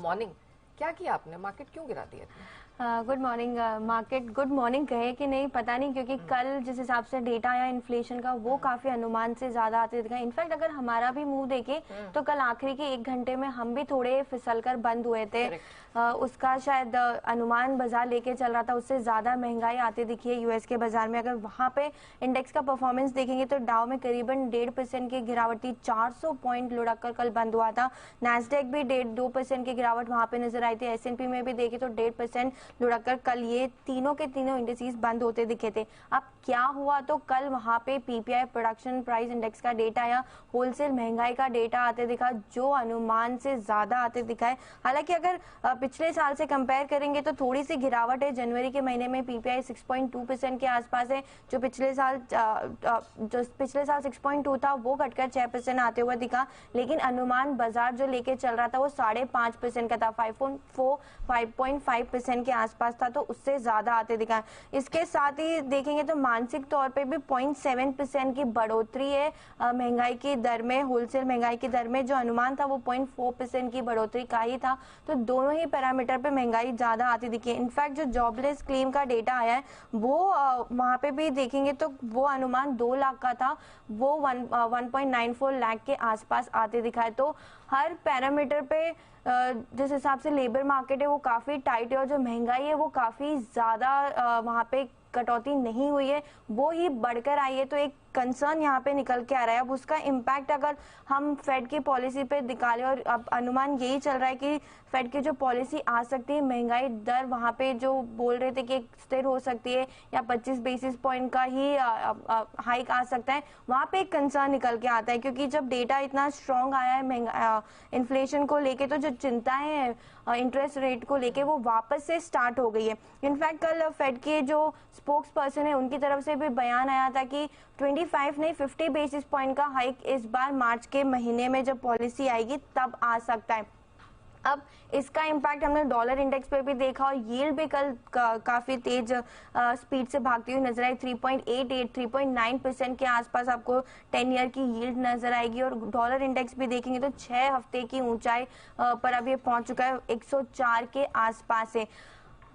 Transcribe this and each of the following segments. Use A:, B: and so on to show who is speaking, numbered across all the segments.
A: Morning, क्या किया आपने? मार्केट क्यों गिरा दी है?
B: Good morning. Market good morning कहे कि नहीं पता नहीं, क्योंकि कल जिस हिसाब से डेटा आया इन्फ्लेशन का वो काफी अनुमान से ज्यादा आते दिखा। इनफैक्ट अगर हमारा भी मुंह देखे तो कल आखिरी के 1 घंटे में हम भी थोड़े फिसलकर बंद हुए थे। उसका शायद अनुमान बाजार लेके चल रहा था, उससे ज्यादा महंगाई आती दिखी है यूएस के बाजार में। अगर वहां पे इंडेक्स का परफॉर्मेंस देखेंगे तो डाउ में करीबन 1.5% की गिरावट थी, 400 पॉइंट लुढ़क कर कल बंद हुआ था। नैस्डैक भी 1.5-2% की गिरावट वहां पे नजर आई थी। एसएनपी में भी देखे तो 1.5% लुढ़कर कल ये तीनों के तीनों इंडिसेस बंद होते दिखे थे। अब क्या हुआ, तो कल वहां पे पीपीआई प्रोडक्शन प्राइस इंडेक्स का डेटा आया, होलसेल महंगाई का डेटा आते दिखा जो अनुमान से ज्यादा आते दिखा है। हालांकि अगर पिछले साल से कंपेयर करेंगे तो थोड़ी सी गिरावट है। जनवरी के महीने में पीपीआई 6.2% के आसपास है, जो पिछले साल 6.2 था वो घटकर 6% आते हुए दिखा। लेकिन अनुमान बाजार जो लेके चल रहा था वो 5.5% का था, 5.5% के आसपास था, तो उससे ज्यादा आते दिखा। इसके साथ ही देखेंगे तो मानसिक तौर पे भी 0.7% की बढ़ोतरी है महंगाई की दर में, होलसेल महंगाई की दर में। जो अनुमान था वो 0.4% की बढ़ोतरी का ही था। तो दोनों ही पैरामीटर पे महंगाई ज्यादा आती दिखी है। इनफैक्ट जो जॉबलेस क्लेम का डेटा आया है वो वहां पे भी देखेंगे तो वो अनुमान 2 लाख का था, वो 1.94 लाख के आसपास आते दिखा है। तो हर पैरामीटर पे जिस हिसाब से लेबर मार्केट है वो काफी टाइट है, और जो महंगाई है वो काफी ज्यादा वहां पे कटौती नहीं हुई है, वो ही बढ़कर आई है। तो एक कंसर्न यहाँ पे निकल के आ रहा है। अब उसका इम्पैक्ट अगर हम फेड की पॉलिसी पे निकालें, और अब अनुमान यही चल रहा है कि फेड की जो पॉलिसी आ सकती है, महंगाई दर वहां पे जो बोल रहे थे कि स्थिर हो सकती है या 25 बेसिस पॉइंट का ही हाइक आ सकता है, वहां पे एक कंसर्न निकल के आता है। क्योंकि जब डेटा इतना स्ट्रांग आया है इन्फ्लेशन को लेके, तो जो चिंताएं हैं इंटरेस्ट रेट को लेके वो वापस से स्टार्ट हो गई है। इनफैक्ट कल फेड के जो स्पोक्स पर्सन है उनकी तरफ से भी बयान आया था कि 25 नहीं 50 बेसिस पॉइंट का हाइक इस बार मार्च के महीने में जब पॉलिसी आएगी तब आ सकता है। अब इसका इम्पैक्ट हमने डॉलर इंडेक्स पे भी देखा, और यील्ड भी कल काफी तेज स्पीड से भागती हुई नजर आई। 3.88-3.9% के आसपास आपको 10 ईयर की यील्ड नजर आएगी। और डॉलर इंडेक्स भी देखेंगे तो 6 हफ्ते की ऊंचाई पर अब ये पहुंच चुका है, 104 के आसपास है।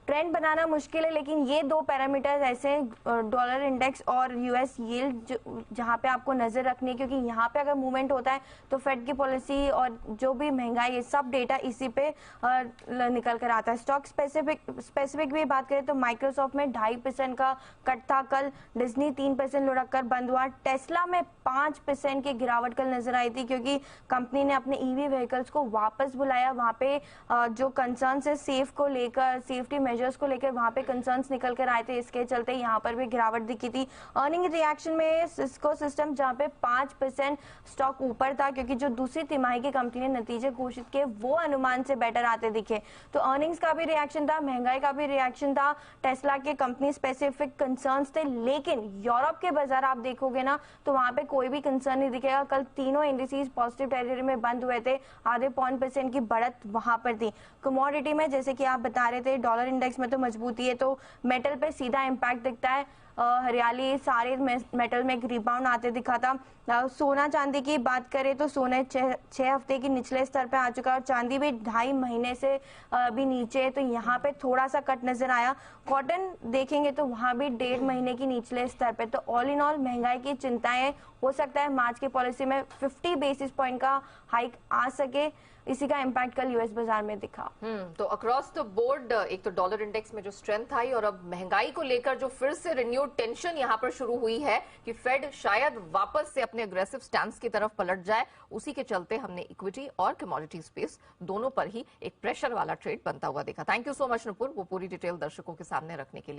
B: ट्रेंड बनाना मुश्किल है, लेकिन ये 2 पैरामीटर्स ऐसे हैं, डॉलर इंडेक्स और यूएस यील्ड, जहां पे आपको नजर रखनी है। क्योंकि यहाँ पे अगर मूवमेंट होता है तो फेड की पॉलिसी और जो भी महंगाई है सब डेटा इसी पे निकल कर आता है। स्टॉक स्पेसिफिक भी बात करें तो माइक्रोसॉफ्ट में 2.5% का कट था कल, डिज्नी 3% लुढ़क कर बंद हुआ। टेस्ला में 5% की गिरावट कल नजर आई थी, क्योंकि कंपनी ने अपने ईवी व्हीकल्स को वापस बुलाया। वहां पे जो कंसर्न है सेफ्टी मेजर्स को लेकर वहां पे कंसर्न्स निकल कर आए थे, इसके चलते यहाँ पर भी गिरावट दिखी थी। अर्निंग रिएक्शन में सिस्को सिस्टम जहाँ पे 5% स्टॉक ऊपर था, क्योंकि जो दूसरी तिमाही की कंपनी ने नतीजे घोषित किए वो अनुमान से बेटर आते दिखे। तो अर्निंग्स का भी रिएक्शन था, महंगाई का भी रिएक्शन था, टेस्ला के कंपनी स्पेसिफिक कंसर्न्स थे। लेकिन यूरोप के बाजार आप देखोगे ना तो वहां पे कोई भी कंसर्न नहीं दिखेगा। कल तीनों इंडिसेस पॉजिटिव टेरिटरी में बंद हुए थे, आधे 0.5% की बढ़त वहां पर थी। कमोडिटी में जैसे कि आप बता रहे थे डॉलर इंडेक्स में तो मजबूती है, तो मेटल पे सीधा इम्पैक्ट दिखता है। हरियाली सारे मेटल में एक रिबाउंड आते दिखा था। सोना चांदी की बात करें तो सोना 6 हफ्ते की निचले स्तर पे आ चुका है, और चांदी भी 2.5 महीने से भी नीचे है, तो यहाँ पे थोड़ा सा कट नजर आया। कॉटन देखेंगे तो वहां भी 1.5 महीने की निचले स्तर पे। तो ऑल इन ऑल महंगाई की चिंताएं, हो सकता है मार्च की पॉलिसी में 50 बेसिस पॉइंट का हाइक आ सके, इसी का इम्पैक्ट कल यूएस बाजार में दिखा।
A: तो अक्रॉस द बोर्ड एक तो डॉलर इंडेक्स में जो स्ट्रेंथ आई, और अब महंगाई को लेकर जो फिर से रिन्यूड टेंशन यहां पर शुरू हुई है कि फेड शायद वापस से अपने अग्रेसिव स्टैंस की तरफ पलट जाए, उसी के चलते हमने इक्विटी और कमोडिटी स्पेस दोनों पर ही एक प्रेशर वाला ट्रेड बनता हुआ देखा। Thank you so much Nupur, वो पूरी डिटेल दर्शकों के सामने रखने के लिए।